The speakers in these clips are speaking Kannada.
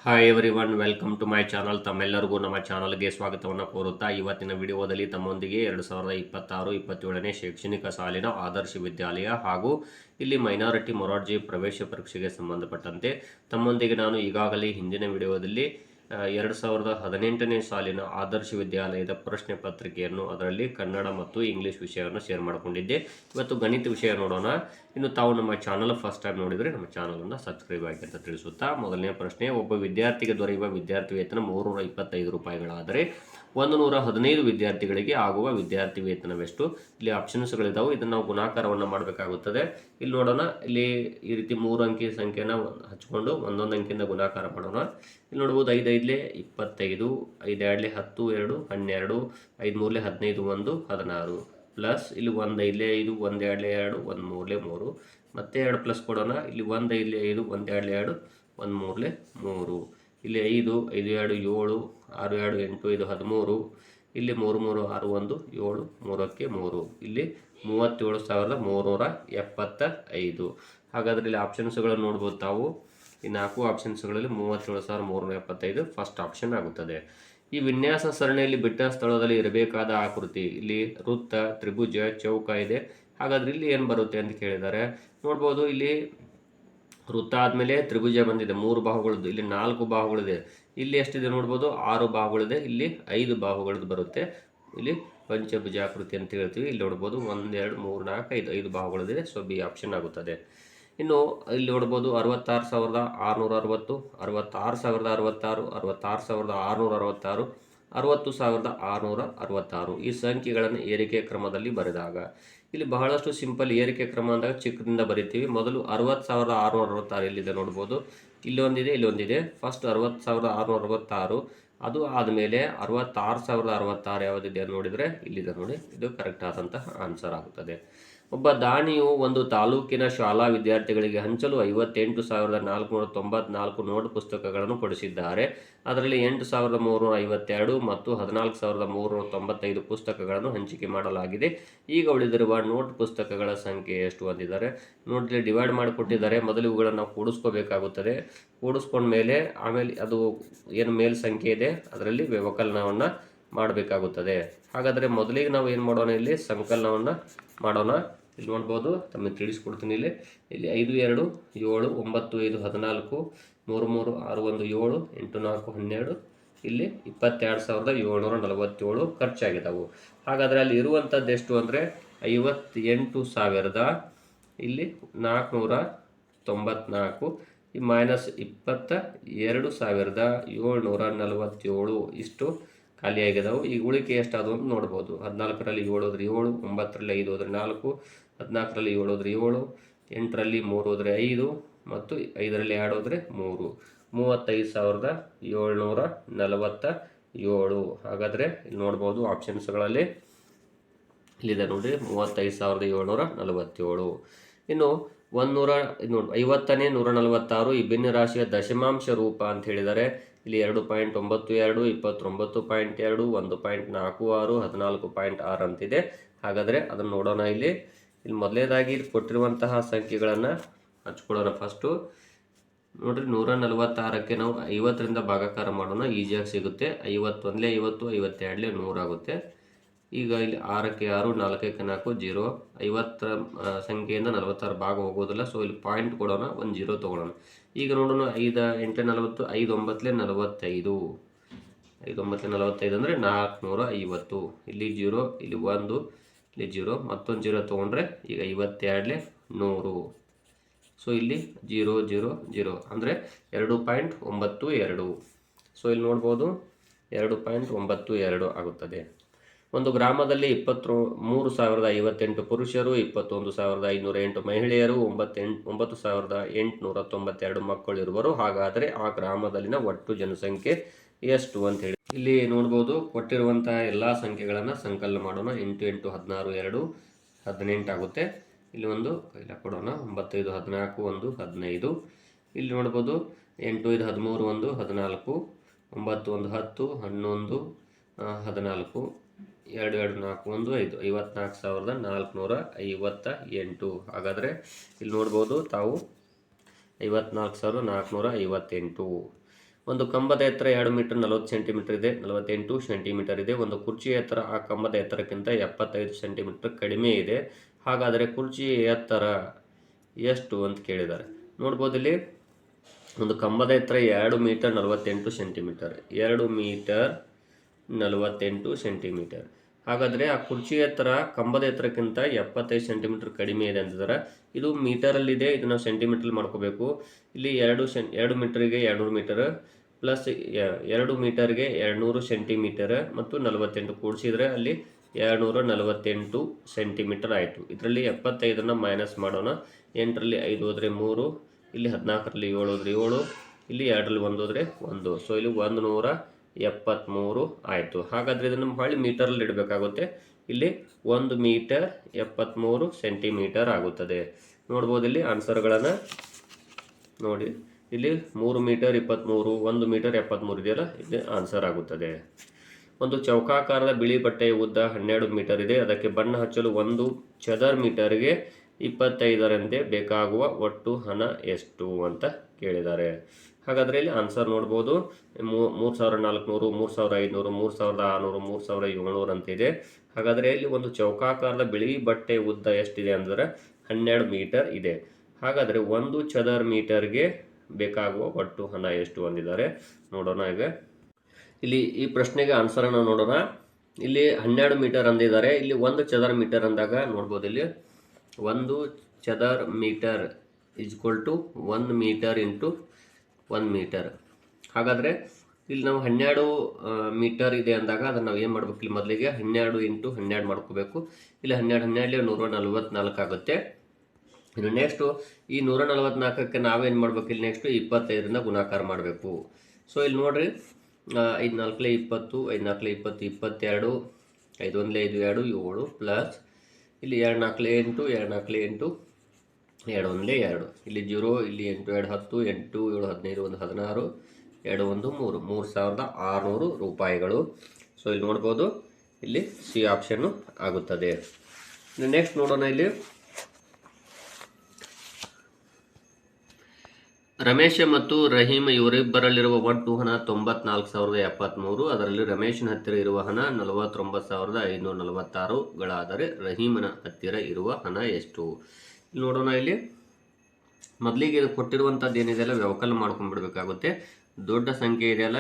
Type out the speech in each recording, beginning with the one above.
Hi everyone, welcome to my channel. ತಮ್ಮೆಲ್ಲರಿಗೂ ನಮ್ಮ ಚಾನಲ್ಗೆ ಸ್ವಾಗತವನ್ನು ಕೋರುತ್ತಾ ಇವತ್ತಿನ ವಿಡಿಯೋದಲ್ಲಿ ತಮ್ಮೊಂದಿಗೆ 2026-27ನೇ ಶೈಕ್ಷಣಿಕ ಸಾಲಿನ ಆದರ್ಶ ವಿದ್ಯಾಲಯ ಹಾಗೂ ಇಲ್ಲಿ ಮೈನಾರಿಟಿ ಮೊರಾರ್ಜಿ ಪ್ರವೇಶ ಪರೀಕ್ಷೆಗೆ ಸಂಬಂಧಪಟ್ಟಂತೆ ತಮ್ಮೊಂದಿಗೆ ನಾನು ಈಗಾಗಲೇ ಹಿಂದಿನ ವಿಡಿಯೋದಲ್ಲಿ 2018ನೇ ಸಾಲಿನ ಆದರ್ಶ ವಿದ್ಯಾಲಯದ ಪ್ರಶ್ನೆ ಪತ್ರಿಕೆಯನ್ನು, ಅದರಲ್ಲಿ ಕನ್ನಡ ಮತ್ತು ಇಂಗ್ಲಿಷ್ ವಿಷಯವನ್ನು ಶೇರ್ ಮಾಡಿಕೊಂಡಿದ್ದೆ. ಇವತ್ತು ಗಣಿತ ವಿಷಯ ನೋಡೋಣ. ಇನ್ನು ತಾವು ನಮ್ಮ ಚಾನಲ್ ಫಸ್ಟ್ ಟೈಮ್ ನೋಡಿದರೆ ನಮ್ಮ ಚಾನಲನ್ನು ಸಬ್ಸ್ಕ್ರೈಬ್ ಆಗಿ ಅಂತ ತಿಳಿಸುತ್ತಾ, ಮೊದಲನೇ ಪ್ರಶ್ನೆ, ಒಬ್ಬ ವಿದ್ಯಾರ್ಥಿಗೆ ದೊರೆಯುವ ವಿದ್ಯಾರ್ಥಿ ವೇತನ 325 ರೂಪಾಯಿಗಳಾದರೆ 115 ವಿದ್ಯಾರ್ಥಿಗಳಿಗೆ ಆಗುವ ವಿದ್ಯಾರ್ಥಿ ವೇತನವೆಷ್ಟು? ಇಲ್ಲಿ ಆಪ್ಷನ್ಸ್ಗಳಿದ್ದಾವೆ. ಇದನ್ನು ನಾವು ಗುಣಾಕಾರವನ್ನು ಮಾಡಬೇಕಾಗುತ್ತದೆ. ಇಲ್ಲಿ ನೋಡೋಣ. ಇಲ್ಲಿ ಈ ರೀತಿ 3 ಅಂಕಿ ಸಂಖ್ಯೆನ ಹಚ್ಕೊಂಡು ಒಂದೊಂದು ಅಂಕಿಯಿಂದ ಗುಣಾಕಾರ ಮಾಡೋಣ. ಇಲ್ಲಿ ನೋಡ್ಬೋದು 5 5 25, 5 2 10 2 12, 5 3 15 1 16 ಪ್ಲಸ್ ಇಲ್ಲಿ 1 5 5, 1 2 2, 1 3 3 ಮತ್ತೆ 2 ಪ್ಲಸ್ ಕೊಡೋಣ. ಇಲ್ಲಿ 1 5 5, 1 2 2, 1 3 3, ಇಲ್ಲಿ 5 5 2 7, 6 2 8 5 13, ಇಲ್ಲಿ 3 3 6 1 7, 3ಕ್ಕೆ 3, ಇಲ್ಲಿ 37,375. ಹಾಗಾದರೆ ಇಲ್ಲಿ ಆಪ್ಷನ್ಸ್ಗಳನ್ನು ನೋಡ್ಬೋದು ತಾವು. ಈ 4 ಆಪ್ಷನ್ಸ್ಗಳಲ್ಲಿ 37,375 ಫಸ್ಟ್ ಆಪ್ಷನ್ ಆಗುತ್ತದೆ. ಈ ವಿನ್ಯಾಸ ಸರಣಿಯಲ್ಲಿ ಬಿಟ್ಟ ಸ್ಥಳದಲ್ಲಿ ಇರಬೇಕಾದ ಆಕೃತಿ, ಇಲ್ಲಿ ವೃತ್ತ, ತ್ರಿಭುಜ, ಚೌಕ ಇದೆ. ಹಾಗಾದ್ರೆ ಇಲ್ಲಿ ಏನು ಬರುತ್ತೆ ಅಂತ ಕೇಳಿದ್ದಾರೆ. ನೋಡ್ಬೋದು, ಇಲ್ಲಿ ವೃತ್ತ ಆದಮೇಲೆ ತ್ರಿಭುಜ ಬಂದಿದೆ, 3 ಬಾಹುಗಳದ್ದು. ಇಲ್ಲಿ 4 ಬಾಹುಗಳಿದೆ. ಇಲ್ಲಿ ಎಷ್ಟಿದೆ ನೋಡ್ಬೋದು, 6 ಬಾಹುಗಳಿದೆ. ಇಲ್ಲಿ 5 ಬಾಹುಗಳದ್ದು ಬರುತ್ತೆ. ಇಲ್ಲಿ ಪಂಚಭುಜಾಕೃತಿ ಅಂತ ಹೇಳ್ತೀವಿ. ಇಲ್ಲಿ ನೋಡ್ಬೋದು 1 2 3 4 5 5 ಬಾಹುಗಳಿದೆ. ಸೊ ಬಿ ಆಪ್ಷನ್ ಆಗುತ್ತದೆ. ಇನ್ನು ಇಲ್ಲಿ ನೋಡ್ಬೋದು 66,660, 66,066, 66,666, 60,666 ಈ ಸಂಖ್ಯೆಗಳನ್ನು ಏರಿಕೆ ಕ್ರಮದಲ್ಲಿ ಬರೆದಾಗ, ಇಲ್ಲಿ ಬಹಳಷ್ಟು ಸಿಂಪಲ್ ಏರಿಕೆ ಕ್ರಮ ಅಂದಾಗ ಚಿಕ್ಕದಿಂದ ಬರಿತೀವಿ. ಮೊದಲು 60,666 ಇಲ್ಲಿದೆ ನೋಡ್ಬೋದು. ಇಲ್ಲೊಂದಿದೆ, ಇಲ್ಲೊಂದಿದೆ. ಫಸ್ಟ್ 60,666, ಅದು ಆದಮೇಲೆ 66,066 ಯಾವುದಿದೆ ನೋಡಿದರೆ ಇಲ್ಲಿದೆ ನೋಡಿ. ಇದು ಕರೆಕ್ಟ್ ಆದಂತಹ ಆನ್ಸರ್ ಆಗುತ್ತದೆ. ಒಬ್ಬ ದಾನಿಯು ಒಂದು ತಾಲೂಕಿನ ಶಾಲಾ ವಿದ್ಯಾರ್ಥಿಗಳಿಗೆ ಹಂಚಲು 58,494 ನೋಟ್ ಪುಸ್ತಕಗಳನ್ನು ಕೊಡಿಸಿದ್ದಾರೆ. ಅದರಲ್ಲಿ 8,352 ಮತ್ತು 14,395 ಪುಸ್ತಕಗಳನ್ನು ಹಂಚಿಕೆ ಮಾಡಲಾಗಿದೆ. ಈಗ ಉಳಿದಿರುವ ನೋಟ್ ಪುಸ್ತಕಗಳ ಸಂಖ್ಯೆ ಎಷ್ಟು ಅಂದಿದ್ದಾರೆ. ನೋಟ್ಲಿ ಡಿವೈಡ್ ಮಾಡಿಕೊಟ್ಟಿದ್ದಾರೆ. ಮೊದಲು ಇವುಗಳನ್ನು ನಾವು ಕೂಡಿಸ್ಕೋಬೇಕಾಗುತ್ತದೆ. ಕೂಡಿಸ್ಕೊಂಡ್ಮೇಲೆ ಆಮೇಲೆ ಅದು ಏನು ಮೇಲ್ ಸಂಖ್ಯೆ ಇದೆ ಅದರಲ್ಲಿ ವ್ಯವಕಲನವನ್ನು ಮಾಡಬೇಕಾಗುತ್ತದೆ. ಹಾಗಾದರೆ ಮೊದಲಿಗೆ ನಾವು ಏನು ಮಾಡೋಣ, ಇಲ್ಲಿ ಸಂಕಲನವನ್ನು ಮಾಡೋಣ. ಇಲ್ಲಿ ನೋಡ್ಬೋದು, ತಮಗೆ ತಿಳಿಸ್ಕೊಡ್ತೀನಿ. ಇಲ್ಲಿ 5 2 7 9 5 14, 3 3 6 1 7, 8 4 12, ಇಲ್ಲಿ 22,747 ಖರ್ಚಾಗಿದ್ದಾವೆ. ಹಾಗಾದರೆ ಅಲ್ಲಿ ಇರುವಂಥದ್ದು ಎಷ್ಟು ಅಂದರೆ 58,000 ಇಲ್ಲಿ 494, ಈ ಮೈನಸ್ 22,747 ಇಷ್ಟು ಖಾಲಿಯಾಗಿದ್ದಾವೆ. ಈಗ ಉಳಿಕೆ ಎಷ್ಟಾದವು ಅಂತ ನೋಡ್ಬೋದು. 14ರಲ್ಲಿ 7 ಹೋದ್ರೆ 7, 9ರಲ್ಲಿ 5 ಹೋದ್ರೆ 4, 14ರಲ್ಲಿ 7 ಹೋದ್ರೆ 7, 8ರಲ್ಲಿ 3 ಹೋದ್ರೆ 5 ಮತ್ತು 5ರಲ್ಲಿ 2 ಹೋದ್ರೆ 3, 35,747. ಹಾಗಾದರೆ ಇಲ್ಲಿ ನೋಡ್ಬೋದು ಆಪ್ಷನ್ಸ್ಗಳಲ್ಲಿ ಇಲ್ಲಿದೆ ನೋಡಿ, 35,747. ಇನ್ನು 50ನೇ 146 ಈ ಭಿನ್ನ ರಾಶಿಯ ದಶಮಾಂಶ ರೂಪ ಅಂತ ಹೇಳಿದರೆ ಇಲ್ಲಿ 2.92, 29.2, 1.46, 14.6 ಅಂತಿದೆ. ಹಾಗಾದರೆ ಅದನ್ನು ನೋಡೋಣ. ಇಲ್ಲಿ ಮೊದಲನೇದಾಗಿ ಕೊಟ್ಟಿರುವಂತಹ ಸಂಖ್ಯೆಗಳನ್ನು ಹಚ್ಕೊಳ್ಳೋಣ. ಫಸ್ಟು ನೋಡ್ರಿ, 146ಕ್ಕೆ ನಾವು 50ರಿಂದ ಭಾಗಾಕಾರ ಮಾಡೋಣ, ಈಸಿಯಾಗಿ ಸಿಗುತ್ತೆ. 51 50, 52 100 ಆಗುತ್ತೆ. ಈಗ ಇಲ್ಲಿ 6ಕ್ಕೆ 6, 4ಕ್ಕೆ 4 0, 50 ಸಂಖ್ಯೆಯಿಂದ 46 ಭಾಗ ಹೋಗೋದಿಲ್ಲ. ಸೊ ಇಲ್ಲಿ ಪಾಯಿಂಟ್ ಕೊಡೋಣ, 1 0 ತೊಗೊಳ್ಳೋಣ. ಈಗ ನೋಡೋಣ, 5 8 40, 5 9 45, 5 9 45 ಅಂದರೆ 450. ಇಲ್ಲಿ 0, ಇಲ್ಲಿ 1, ಇಲ್ಲಿ 0, ಮತ್ತೊಂದು 0 ತೊಗೊಂಡ್ರೆ ಈಗ 52 100. ಸೊ ಇಲ್ಲಿ 0 0 0 ಅಂದರೆ 2.92. ಸೊ ಇಲ್ಲಿ ನೋಡ್ಬೋದು 2.92 ಆಗುತ್ತದೆ. ಒಂದು ಗ್ರಾಮದಲ್ಲಿ 23,058 ಪುರುಷರು, 21,508 ಮಹಿಳೆಯರು, 9,892 ಮಕ್ಕಳು ಇರುವರು. ಹಾಗಾದರೆ ಆ ಗ್ರಾಮದಲ್ಲಿನ ಒಟ್ಟು ಜನಸಂಖ್ಯೆ ಎಷ್ಟು ಅಂತ ಹೇಳಿ ಇಲ್ಲಿ ನೋಡ್ಬೋದು. ಕೊಟ್ಟಿರುವಂತಹ ಎಲ್ಲ ಸಂಖ್ಯೆಗಳನ್ನು ಸಂಕಲನ ಮಾಡೋಣ. 8 8 16 2 18 ಆಗುತ್ತೆ. ಇಲ್ಲಿ ಒಂದು ಕೈಲ ಕೊಡೋಣ. 9 5 14 1 15. ಇಲ್ಲಿ ನೋಡ್ಬೋದು 8 5 13 1 14, 9 1 10 11 14, 2 2 4 1 5, 54,458. ಹಾಗಾದರೆ ಇಲ್ಲಿ ನೋಡ್ಬೋದು ತಾವು 54,458. ಒಂದು ಕಂಬದ ಎತ್ತರ 2 ಮೀಟರ್ 40 ಸೆಂಟಿಮೀಟರ್ ಇದೆ, 48 ಸೆಂಟಿಮೀಟರ್ ಇದೆ. ಒಂದು ಕುರ್ಚಿಯ ಎತ್ತರ ಆ ಕಂಬದ ಎತ್ತರಕ್ಕಿಂತ 75 ಸೆಂಟಿಮೀಟರ್ ಕಡಿಮೆ ಇದೆ. ಹಾಗಾದರೆ ಕುರ್ಚಿಯ ಎತ್ತರ ಎಷ್ಟು ಅಂತ ಕೇಳಿದ್ದಾರೆ. ನೋಡ್ಬೋದು ಇಲ್ಲಿ ಒಂದು ಕಂಬದ ಎತ್ತರ 2 ಮೀಟರ್ 48 ಸೆಂಟಿಮೀಟರ್, 2 ಮೀಟರ್ 48 ಸೆಂಟಿಮೀಟರ್. ಹಾಗಾದರೆ ಆ ಕುರ್ಚಿ ಎತ್ತರ ಕಂಬದ ಎತ್ತರಕ್ಕಿಂತ 75 ಸೆಂಟಿಮೀಟರ್ ಕಡಿಮೆ ಇದೆ ಅಂತಿದ್ದಾರೆ. ಇದು ಮೀಟರಲ್ಲಿದೆ, ಇದು ನಾವು ಸೆಂಟಿಮೀಟ್ರಲ್ಲಿ ಮಾಡ್ಕೋಬೇಕು. ಇಲ್ಲಿ 2 ಮೀಟರ್ಗೆ 200 ಮೀಟರ್ ಪ್ಲಸ್ 2 ಮೀಟರ್ಗೆ 200 ಸೆಂಟಿಮೀಟರ್ ಮತ್ತು 48 ಕೂಡಿಸಿದರೆ ಅಲ್ಲಿ 248 ಸೆಂಟಿಮೀಟರ್ ಆಯಿತು. ಇದರಲ್ಲಿ 75 ಮೈನಸ್ ಮಾಡೋಣ. 8ರಲ್ಲಿ 5 ಹೋದರೆ 3, ಇಲ್ಲಿ 14ರಲ್ಲಿ 7 ಹೋದರೆ 7, ಇಲ್ಲಿ 2ರಲ್ಲಿ 1 ಹೋದರೆ 1. ಸೊ ಇಲ್ಲಿ 173 ಆಯಿತು. ಹಾಗಾದರೆ ಇದನ್ನು ಹೊಳ್ಳಿ ಮೀಟರಲ್ಲಿ ಇಡಬೇಕಾಗುತ್ತೆ. ಇಲ್ಲಿ 1 ಮೀಟರ್ 73 ಸೆಂಟಿಮೀಟರ್ ಆಗುತ್ತದೆ. ನೋಡ್ಬೋದು ಇಲ್ಲಿ ಆನ್ಸರ್ಗಳನ್ನು ನೋಡಿ. ಇಲ್ಲಿ 3 ಮೀಟರ್ 23, 1 ಮೀಟರ್ 73 ಇದೆಯಲ್ಲ, ಇದು ಆನ್ಸರ್ ಆಗುತ್ತದೆ. ಒಂದು ಚೌಕಾಕಾರದ ಬಿಳಿ ಬಟ್ಟೆಯ ಉದ್ದ 12 ಮೀಟರ್ ಇದೆ. ಅದಕ್ಕೆ ಬಣ್ಣ ಹಚ್ಚಲು 1 ಚದರ ಮೀಟರ್ಗೆ 25ರಂತೆ ಬೇಕಾಗುವ ಒಟ್ಟು ಹಣ ಎಷ್ಟು ಅಂತ ಕೇಳಿದ್ದಾರೆ. ಹಾಗಾದರೆ ಇಲ್ಲಿ ಆನ್ಸರ್ ನೋಡ್ಬೋದು. 3400, 3500, 3600, 3700 ಅಂತ ಇದೆ. ಹಾಗಾದರೆ ಇಲ್ಲಿ ಒಂದು ಚೌಕಾಕಾರದ ಬಿಳಿ ಬಟ್ಟೆ ಉದ್ದ ಎಷ್ಟಿದೆ ಅಂದರೆ 12 ಮೀಟರ್ ಇದೆ. ಹಾಗಾದರೆ 1 ಚದರ ಮೀಟರ್ಗೆ ಬೇಕಾಗುವ ಒಟ್ಟು ಹಣ ಎಷ್ಟು ಅಂದಿದ್ದಾರೆ. ನೋಡೋಣ ಈಗ ಇಲ್ಲಿ ಈ ಪ್ರಶ್ನೆಗೆ ಆನ್ಸರನ್ನು ನೋಡೋಣ. ಇಲ್ಲಿ 12 ಮೀಟರ್ ಅಂದಿದ್ದಾರೆ. ಇಲ್ಲಿ 1 ಚದರ ಮೀಟರ್ ಅಂದಾಗ ನೋಡ್ಬೋದು ಇಲ್ಲಿ 1 ಚದರ metre equal to 1 metre into 1 metre. ಹಾಗಾದರೆ ಇಲ್ಲಿ ನಾವು 12 ಮೀಟರ್ ಇದೆ ಅಂದಾಗ ಅದನ್ನು ನಾವು ಏನು ಮಾಡ್ಬೇಕು, ಇಲ್ಲಿ ಮೊದಲಿಗೆ 12 ಇಂಟು 12 ಮಾಡ್ಕೋಬೇಕು. ಇಲ್ಲಿ 12 144 ಆಗುತ್ತೆ. ಇನ್ನು ನೆಕ್ಸ್ಟು ಈ 144ಕ್ಕೆ ನಾವೇನು ಮಾಡ್ಬೇಕು, ಇಲ್ಲಿ ನೆಕ್ಸ್ಟು 25ರಿಂದ ಗುಣಾಕಾರ ಮಾಡಬೇಕು. ಸೊ ಇಲ್ಲಿ ನೋಡಿರಿ, 5 4 20, 5 4 20, 22, 5 1 5 2 7 ಪ್ಲಸ್ ಇಲ್ಲಿ 2 4 8, 2 4 8, 2 1 2, ಇಲ್ಲಿ 0, ಇಲ್ಲಿ 8 2 10, 8 7 15, 1 16, 2 1 3, 3600 ರೂಪಾಯಿಗಳು. ಸೊ ಇಲ್ಲಿ ನೋಡ್ಬೋದು, ಇಲ್ಲಿ ಸಿ ಆಪ್ಷನ್ನು ಆಗುತ್ತದೆ. ನೆಕ್ಸ್ಟ್ ನೋಡೋಣ. ಇಲ್ಲಿ ರಮೇಶ ಮತ್ತು ರಹೀಮ್ ಇವರಿಬ್ಬರಲ್ಲಿರುವ ಒಟ್ಟು ಹಣ 94,073. ಅದರಲ್ಲಿ ರಮೇಶನ ಹತ್ತಿರ ಇರುವ ಹಣ 49,546ಗಳಾದರೆ ರಹೀಮನ ಹತ್ತಿರ ಇರುವ ಹಣ ಎಷ್ಟು? ಇಲ್ಲಿ ನೋಡೋಣ. ಇಲ್ಲಿ ಮೊದಲಿಗೆ ಕೊಟ್ಟಿರುವಂಥದ್ದು ಏನಿದೆಯಲ್ಲ ವ್ಯವಕಲನ ಮಾಡ್ಕೊಂಡ್ಬಿಡ್ಬೇಕಾಗುತ್ತೆ. ದೊಡ್ಡ ಸಂಖ್ಯೆ ಇದೆಯಲ್ಲ,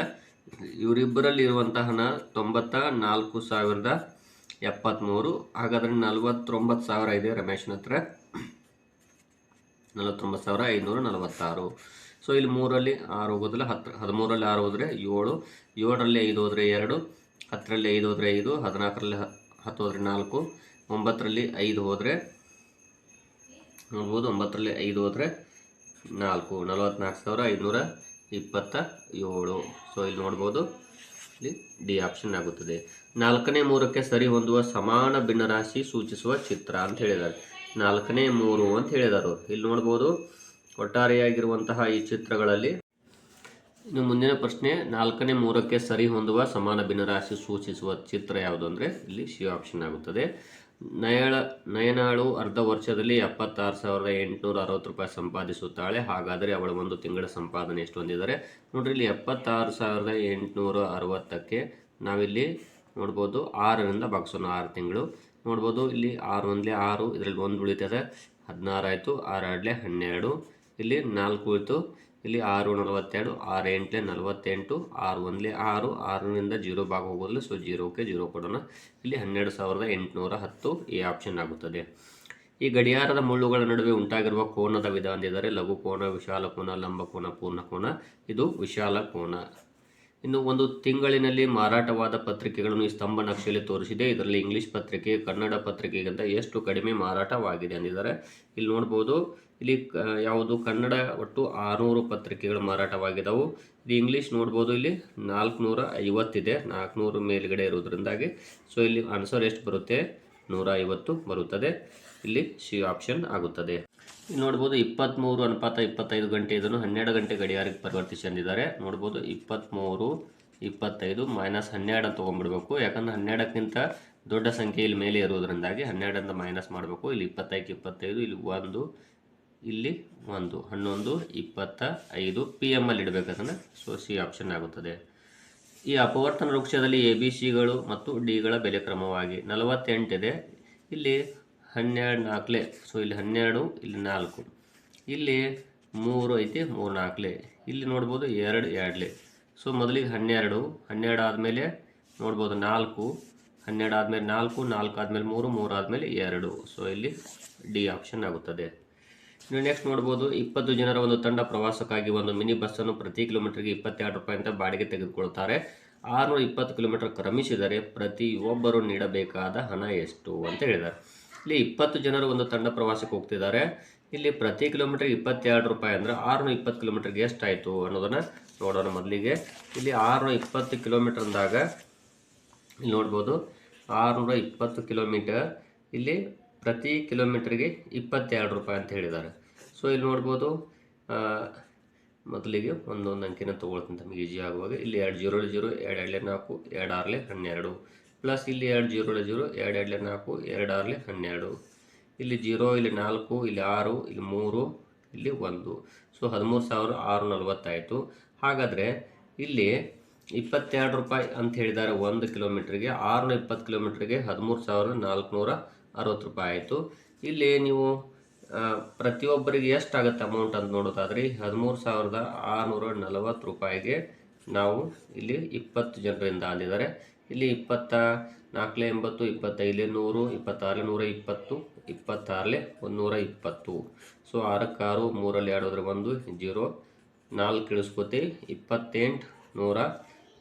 ಇವರಿಬ್ಬರಲ್ಲಿ ಇರುವಂಥ ಹಣ 94,073. ಹಾಗಾದರೆ 49,000 ಇದೆ ರಮೇಶನ ಹತ್ರ, 49,546. ಸೊ ಇಲ್ಲಿ 3ರಲ್ಲಿ 6 ಹೋಗೋದಿಲ್ಲ, 13ರಲ್ಲಿ 6 ಹೋದರೆ 7, 7ರಲ್ಲಿ 5 ಹೋದರೆ 2, 10ರಲ್ಲಿ 5 ಹೋದರೆ 5, 14ರಲ್ಲಿ 10 ಹೋದರೆ 4, 9ರಲ್ಲಿ 5 ಹೋದರೆ ನೋಡ್ಬೋದು, 9ರಲ್ಲಿ 5 ಹೋದರೆ 4, 44,527. ಸೊ ಇಲ್ಲಿ ನೋಡ್ಬೋದು, ಇಲ್ಲಿ ಡಿ ಆಪ್ಷನ್ ಆಗುತ್ತದೆ. 4ನೇ 3ಕ್ಕೆ ಸರಿ ಹೊಂದುವ ಸಮಾನ ಭಿನ್ನರಾಶಿ ಸೂಚಿಸುವ ಚಿತ್ರ ಅಂತ ಹೇಳಿದ್ದಾರೆ. 4ನೇ 3 ಅಂತ ಹೇಳಿದರು. ಇಲ್ಲಿ ನೋಡ್ಬೋದು ಒಟ್ಟಾರೆಯಾಗಿರುವಂತಹ ಈ ಚಿತ್ರಗಳಲ್ಲಿ. ಇನ್ನು ಮುಂದಿನ ಪ್ರಶ್ನೆ, 4ನೇ 3ಕ್ಕೆ ಸರಿ ಹೊಂದುವ ಸಮಾನ ಭಿನ್ನರಾಶಿ ಸೂಚಿಸುವ ಚಿತ್ರ ಯಾವುದು ಅಂದರೆ ಇಲ್ಲಿ ಸಿ ಆಪ್ಷನ್ ಆಗುತ್ತದೆ. ನಯನಾಳು ಅರ್ಧ ವರ್ಷದಲ್ಲಿ 76,860 ರೂಪಾಯಿ ಸಂಪಾದಿಸುತ್ತಾಳೆ. ಹಾಗಾದರೆ ಅವಳ ಒಂದು ತಿಂಗಳ ಸಂಪಾದನೆ ಎಷ್ಟು ಹೊಂದಿದ್ದಾರೆ? ನೋಡ್ರಿ, ಇಲ್ಲಿ 76,860ಕ್ಕೆ ನಾವಿಲ್ಲಿ ನೋಡ್ಬೋದು 6ರಿಂದ ಭಾಗಿಸೋಣ, 6 ತಿಂಗಳು. ನೋಡ್ಬೋದು ಇಲ್ಲಿ 6 1 6, ಇದರಲ್ಲಿ 1 ಉಳಿತದೆ, 16 ಆಯಿತು, 6 2 12, ಇಲ್ಲಿ 4 ಉಳಿತು, ಇಲ್ಲಿ 6 42, 6 8 48, 6 1 6, 6ರಿಂದ 0 ಭಾಗ ಹೋಗೋದಿಲ್ಲ, ಸೊ 0ಕ್ಕೆ 0 ಕೊಡೋಣ. ಇಲ್ಲಿ 12,810 ಈ ಆಪ್ಷನ್ ಆಗುತ್ತದೆ. ಈ ಗಡಿಯಾರದ ಮುಳ್ಳುಗಳ ನಡುವೆ ಉಂಟಾಗಿರುವ ಕೋನದ ವಿಧ ಅಂದಿದ್ದಾರೆ. ಲಘು ಕೋನ, ವಿಶಾಲ ಕೋನ, ಲಂಬ ಕೋನ, ಪೂರ್ಣ ಕೋನ. ಇದು ವಿಶಾಲ ಕೋನ. ಇನ್ನು ಒಂದು ತಿಂಗಳಿನಲ್ಲಿ ಮಾರಾಟವಾದ ಪತ್ರಿಕೆಗಳನ್ನು ಈ ಸ್ತಂಭ ನಕ್ಷೆಯಲ್ಲಿ ತೋರಿಸಿದೆ. ಇದರಲ್ಲಿ ಇಂಗ್ಲಿಷ್ ಪತ್ರಿಕೆ ಕನ್ನಡ ಪತ್ರಿಕೆಗಿಂತ ಎಷ್ಟು ಕಡಿಮೆ ಮಾರಾಟವಾಗಿದೆ ಅಂದಿದ್ದಾರೆ. ಇಲ್ಲಿ ನೋಡ್ಬೋದು, ಇಲ್ಲಿ ಯಾವುದು ಕನ್ನಡ ಒಟ್ಟು 600 ಪತ್ರಿಕೆಗಳು ಮಾರಾಟವಾಗಿದ್ದವು. ಇದು ಇಂಗ್ಲೀಷ್ ನೋಡ್ಬೋದು, ಇಲ್ಲಿ 450 ಇದೆ, 400 ಮೇಲ್ಗಡೆ ಇರೋದ್ರಿಂದಾಗಿ. ಸೊ ಇಲ್ಲಿ ಆನ್ಸರ್ ಎಷ್ಟು ಬರುತ್ತೆ? 150 ಬರುತ್ತದೆ. ಇಲ್ಲಿ ಸಿ ಆಪ್ಷನ್ ಆಗುತ್ತದೆ. ಇಲ್ಲಿ ನೋಡ್ಬೋದು 23:25 ಗಂಟೆ, ಇದನ್ನು 12 ಗಂಟೆ ಗಡಿಯಾರಕ್ಕೆ ಪರಿವರ್ತಿಸಿ ಅಂದಿದ್ದಾರೆ. ನೋಡ್ಬೋದು 23, 25 ಮೈನಸ್ 12 ಅಂತ ತೊಗೊಂಡ್ಬಿಡ್ಬೇಕು. ಯಾಕಂದರೆ 12ಕ್ಕಿಂತ ದೊಡ್ಡ ಸಂಖ್ಯೆ ಇಲ್ಲಿ ಮೇಲೆ ಇರೋದ್ರಿಂದಾಗಿ 12ರಿಂದ ಮೈನಸ್ ಮಾಡಬೇಕು. ಇಲ್ಲಿ 25ಕ್ಕೆ 25, ಇಲ್ಲಿ 1 ಇಲ್ಲಿ 1 11 25 PM ಅಲ್ಲಿ ಇಡಬೇಕು ಅದನ್ನು. ಸೊ ಸಿ ಆಪ್ಷನ್ ಆಗುತ್ತದೆ. ಈ ಅಪವರ್ತನ ವೃಕ್ಷದಲ್ಲಿ ಎ ಬಿ ಸಿಗಳು ಮತ್ತು ಡಿಗಳ ಬೆಲೆ ಕ್ರಮವಾಗಿ 48 ಇದೆ. ಇಲ್ಲಿ 12 ನಾಲ್ಕಲೆ. ಸೊ ಇಲ್ಲಿ 12, ಇಲ್ಲಿ 4, ಇಲ್ಲಿ 3 ಐತಿ, 3 ನಾಲ್ಕಲೆ, ಇಲ್ಲಿ ನೋಡ್ಬೋದು 2 ಎರಡ್ಲೆ. ಸೊ ಮೊದಲಿಗೆ 12 ಆದಮೇಲೆ ನೋಡ್ಬೋದು 4, 12 ಆದಮೇಲೆ 4, 4 ಆದಮೇಲೆ 3, 3 ಆದಮೇಲೆ 2. ಸೊ ಇಲ್ಲಿ ಡಿ ಆಪ್ಷನ್ ಆಗುತ್ತದೆ. ನೀವು ನೆಕ್ಸ್ಟ್ ನೋಡ್ಬೋದು 20 ಜನರ ಒಂದು ತಂಡ ಪ್ರವಾಸಕ್ಕಾಗಿ ಒಂದು ಮಿನಿ ಬಸ್ಸನ್ನು ಪ್ರತಿ ಕಿಲೋಮೀಟರ್ಗೆ 22 ರೂಪಾಯಿ ಅಂತ ಬಾಡಿಗೆ ತೆಗೆದುಕೊಳ್ತಾರೆ. 620 ಕಿಲೋಮೀಟರ್ ಕ್ರಮಿಸಿದರೆ ಪ್ರತಿಯೊಬ್ಬರು ನೀಡಬೇಕಾದ ಹಣ ಎಷ್ಟು ಅಂತ ಹೇಳಿದ್ದಾರೆ. ಇಲ್ಲಿ 20 ಜನರು ಒಂದು ತಂಡ ಪ್ರವಾಸಕ್ಕೆ ಹೋಗ್ತಿದ್ದಾರೆ. ಇಲ್ಲಿ ಪ್ರತಿ ಕಿಲೋಮೀಟರ್ಗೆ 22 ರೂಪಾಯಿ ಅಂದರೆ 620 ಕಿಲೋಮೀಟರ್ಗೆ ಎಷ್ಟಾಯಿತು ಅನ್ನೋದನ್ನು ನೋಡೋಣ. ಮೊದಲಿಗೆ ಇಲ್ಲಿ 620 ಕಿಲೋಮೀಟರ್ ಅಂದಾಗ ಇಲ್ಲಿ ನೋಡ್ಬೋದು 620 ಕಿಲೋಮೀಟರ್, ಇಲ್ಲಿ ಪ್ರತಿ ಕಿಲೋಮೀಟರ್ಗೆ 22 ರೂಪಾಯಿ ಅಂತ ಹೇಳಿದ್ದಾರೆ. ಸೊ ಇಲ್ಲಿ ನೋಡ್ಬೋದು ಮೊದಲಿಗೆ ಒಂದೊಂದು ಅಂಕಿನ ತೊಗೊಳ್ತೀನಿ ನಮಗೆ ಈಜಿ ಆಗುವಾಗ. ಇಲ್ಲಿ 2 0 0, 2 2 4, 2 6 12, ಪ್ಲಸ್ ಇಲ್ಲಿ 2 0 0, 2 2 4, 2 6 12, ಇಲ್ಲಿ 0, ಇಲ್ಲಿ 4, ಇಲ್ಲಿ 6, ಇಲ್ಲಿ 3, ಇಲ್ಲಿ 1. ಸೊ 13,640 ಆಯಿತು. ಹಾಗಾದರೆ ಇಲ್ಲಿ 22 ರೂಪಾಯಿ ಅಂತ ಹೇಳಿದ್ದಾರೆ 1 ಕಿಲೋಮೀಟ್ರಿಗೆ. 620 ಕಿಲೋಮೀಟ್ರಿಗೆ 13,460 ರೂಪಾಯಿ ಆಯಿತು. ಇಲ್ಲಿ ನೀವು ಪ್ರತಿಯೊಬ್ಬರಿಗೆ ಎಷ್ಟಾಗುತ್ತೆ ಅಮೌಂಟ್ ಅಂತ ನೋಡೋದಾದ್ರೆ 13,640 ರೂಪಾಯಿಗೆ ನಾವು ಇಲ್ಲಿ 20 ಜನರಿಂದ ಅಂದಿದ್ದಾರೆ. ಇಲ್ಲಿ 24 80, 25 100, 26 120, 26 120. ಸೊ 6ಕ್ಕೆ 6, 3ರಲ್ಲಿ 2 ಹೋದರೆ 1 0, 4 ಇಳಿಸ್ಕೋತೀವಿ 28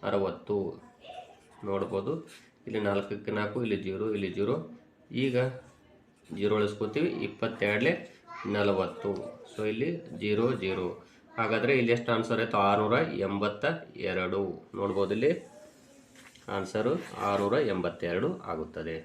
160 ನೋಡ್ಬೋದು. ಇಲ್ಲಿ 4ಕ್ಕೆ 4, ಇಲ್ಲಿ 0, ಇಲ್ಲಿ 0, ಈಗ 0 ಇಳಿಸ್ಕೋತೀವಿ 22 40. ಸೊ ಇಲ್ಲಿ 0 0. ಹಾಗಾದರೆ ಇಲ್ಲಿ ಎಷ್ಟು ಆನ್ಸರ್ ಆಯಿತು? 682 ನೋಡ್ಬೋದು. ಇಲ್ಲಿ ಆನ್ಸರು 682 ಆಗುತ್ತದೆ.